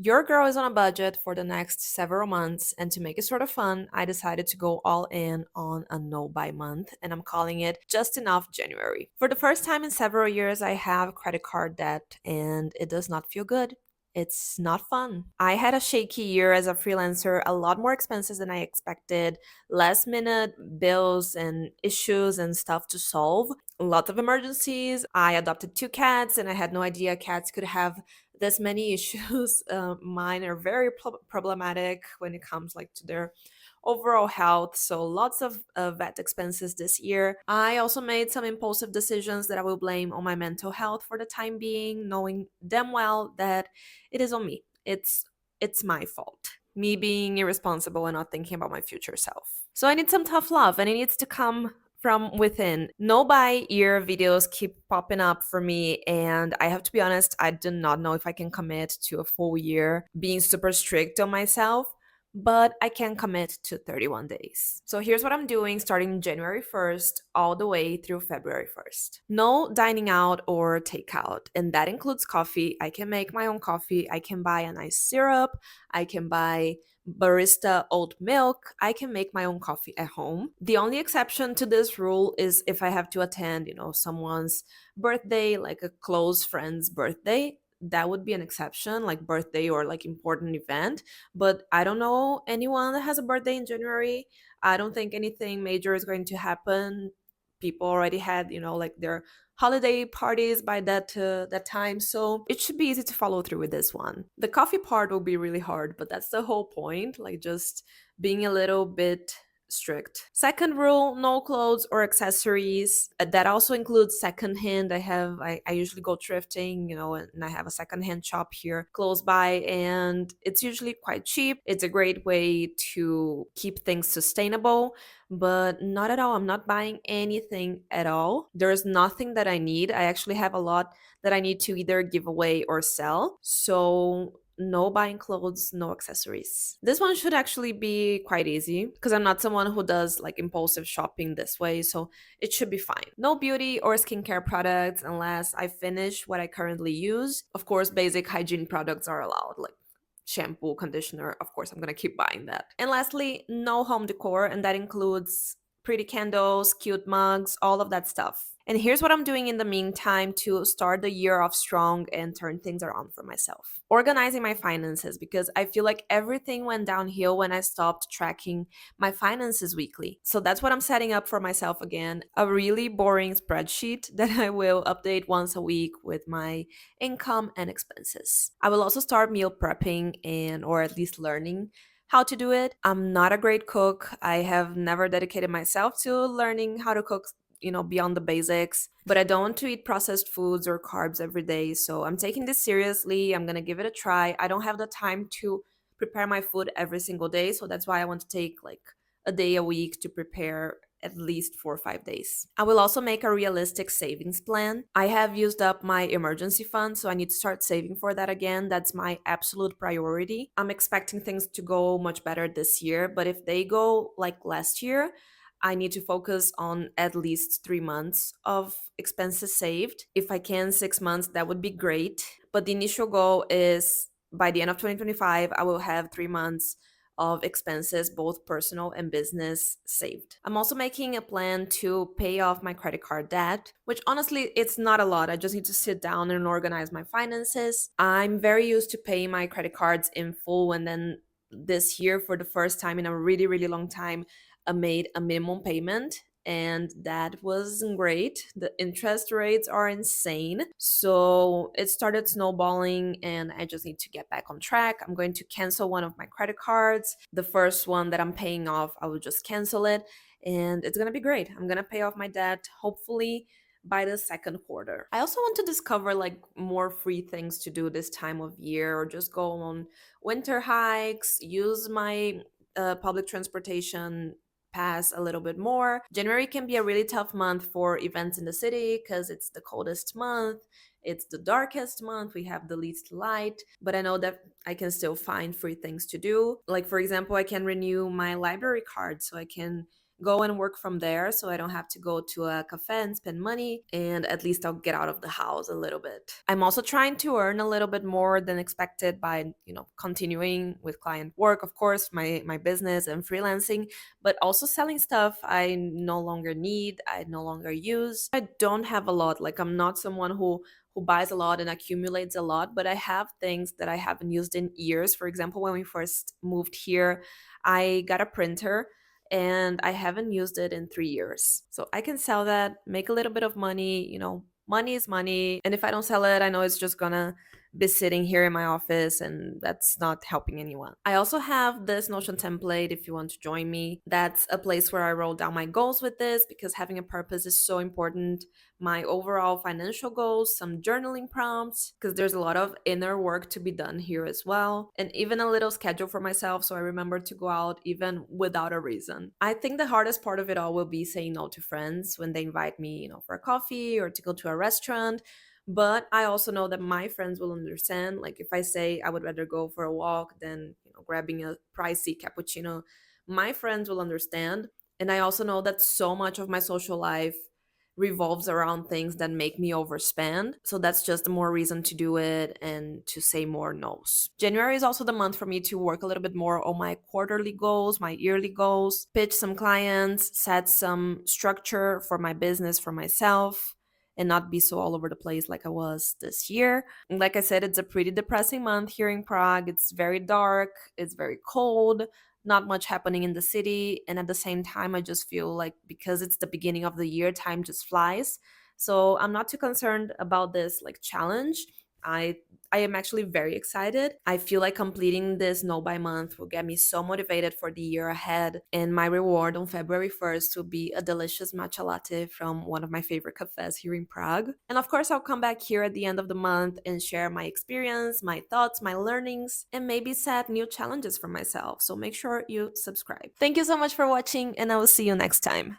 Your girl is on a budget for the next several months, and to make it sort of fun, I decided to go all in on a no buy month, and I'm calling it Just Enough January. For the first time in several years, I have credit card debt, and it does not feel good. It's not fun. I had a shaky year as a freelancer, a lot more expenses than I expected, last minute bills and issues and stuff to solve, lots of emergencies. I adopted two cats, and I had no idea cats could have this many issues. Mine are very problematic when it comes like to their overall health. So lots of vet expenses this year. I also made some impulsive decisions that I will blame on my mental health for the time being, knowing damn well that it is on me. It's my fault. Me being irresponsible and not thinking about my future self. So I need some tough love, and it needs to come from within. No buy year videos keep popping up for me, and I have to be honest, I do not know if I can commit to a full year being super strict on myself, but I can commit to 31 days. So here's what I'm doing starting January 1st all the way through February 1st. No dining out or takeout, and that includes coffee. I can make my own coffee. I can buy a nice syrup. I can buy barista oat milk. I can make my own coffee at home. The only exception to this rule is if I have to attend, someone's birthday, like a close friend's birthday. That would be an exception, like birthday or like important event. But I don't know anyone that has a birthday in January. I don't think anything major is going to happen. People already had, like their holiday parties by that time, so it should be easy to follow through with this one. The coffee part will be really hard, but that's the whole point, like just being a little bit strict. Second rule, no clothes or accessories. That also includes secondhand. I usually go thrifting, and I have a secondhand shop here close by, and it's usually quite cheap. It's a great way to keep things sustainable, but not at all. I'm not buying anything at all. There's nothing that I need. I actually have a lot that I need to either give away or sell. So no buying clothes, no accessories. This one should actually be quite easy because I'm not someone who does like impulsive shopping this way, so it should be fine. No beauty or skincare products unless I finish what I currently use. Of course, basic hygiene products are allowed, like shampoo, conditioner. Of course, I'm gonna keep buying that. And lastly, no home decor, and that includes pretty candles, cute mugs, all of that stuff. And here's what I'm doing in the meantime to start the year off strong and turn things around for myself. Organizing my finances, because I feel like everything went downhill when I stopped tracking my finances weekly. So that's what I'm setting up for myself again, a really boring spreadsheet that I will update once a week with my income and expenses. I will also start meal prepping and or at least learning how to do it. I'm not a great cook. I have never dedicated myself to learning how to cook, beyond the basics, but I don't want to eat processed foods or carbs every day. So I'm taking this seriously. I'm going to give it a try. I don't have the time to prepare my food every single day, so that's why I want to take like a day a week to prepare at least 4 or 5 days. I will also make a realistic savings plan. I have used up my emergency fund, so I need to start saving for that again. That's my absolute priority. I'm expecting things to go much better this year, but if they go like last year, I need to focus on at least 3 months of expenses saved. If I can, 6 months, that would be great. But the initial goal is by the end of 2025, I will have 3 months of expenses, both personal and business, saved. I'm also making a plan to pay off my credit card debt, which honestly, it's not a lot. I just need to sit down and organize my finances. I'm very used to paying my credit cards in full, and then this year, for the first time in a really, really long time, I made a minimum payment, and that was great. The interest rates are insane. So it started snowballing, and I just need to get back on track. I'm going to cancel one of my credit cards. The first one that I'm paying off, I will just cancel it, and it's going to be great. I'm going to pay off my debt, hopefully by the second quarter. I also want to discover like more free things to do this time of year, or just go on winter hikes, use my public transportation pass a little bit more. January can be a really tough month for events in the city because it's the coldest month, it's the darkest month, we have the least light, but I know that I can still find free things to do. Like, for example, I can renew my library card, so I can go and work from there so I don't have to go to a cafe and spend money, and at least I'll get out of the house a little bit. I'm also trying to earn a little bit more than expected by, continuing with client work, of course, my business and freelancing, but also selling stuff I no longer need, I no longer use. I don't have a lot. Like, I'm not someone who buys a lot and accumulates a lot, but I have things that I haven't used in years. For example, when we first moved here, I got a printer and I haven't used it in 3 years. So I can sell that, make a little bit of money. Money is money. And if I don't sell it, I know it's just gonna be sitting here in my office, and that's not helping anyone. I also have this Notion template if you want to join me. That's a place where I wrote down my goals with this, because having a purpose is so important. My overall financial goals, some journaling prompts, because there's a lot of inner work to be done here as well, and even a little schedule for myself so I remember to go out even without a reason. I think the hardest part of it all will be saying no to friends when they invite me, for a coffee or to go to a restaurant. But I also know that my friends will understand. Like, if I say I would rather go for a walk than, grabbing a pricey cappuccino, my friends will understand. And I also know that so much of my social life revolves around things that make me overspend. So that's just more reason to do it and to say more no's. January is also the month for me to work a little bit more on my quarterly goals, my yearly goals, pitch some clients, set some structure for my business, for myself, and not be so all over the place like I was this year. And like I said, it's a pretty depressing month here in Prague. It's very dark, it's very cold, not much happening in the city. And at the same time, I just feel like because it's the beginning of the year, time just flies. So I'm not too concerned about this like challenge. I am actually very excited. I feel like completing this no by month will get me so motivated for the year ahead. And my reward on February 1st will be a delicious matcha latte from one of my favorite cafes here in Prague. And of course, I'll come back here at the end of the month and share my experience, my thoughts, my learnings, and maybe set new challenges for myself. So make sure you subscribe. Thank you so much for watching, and I will see you next time.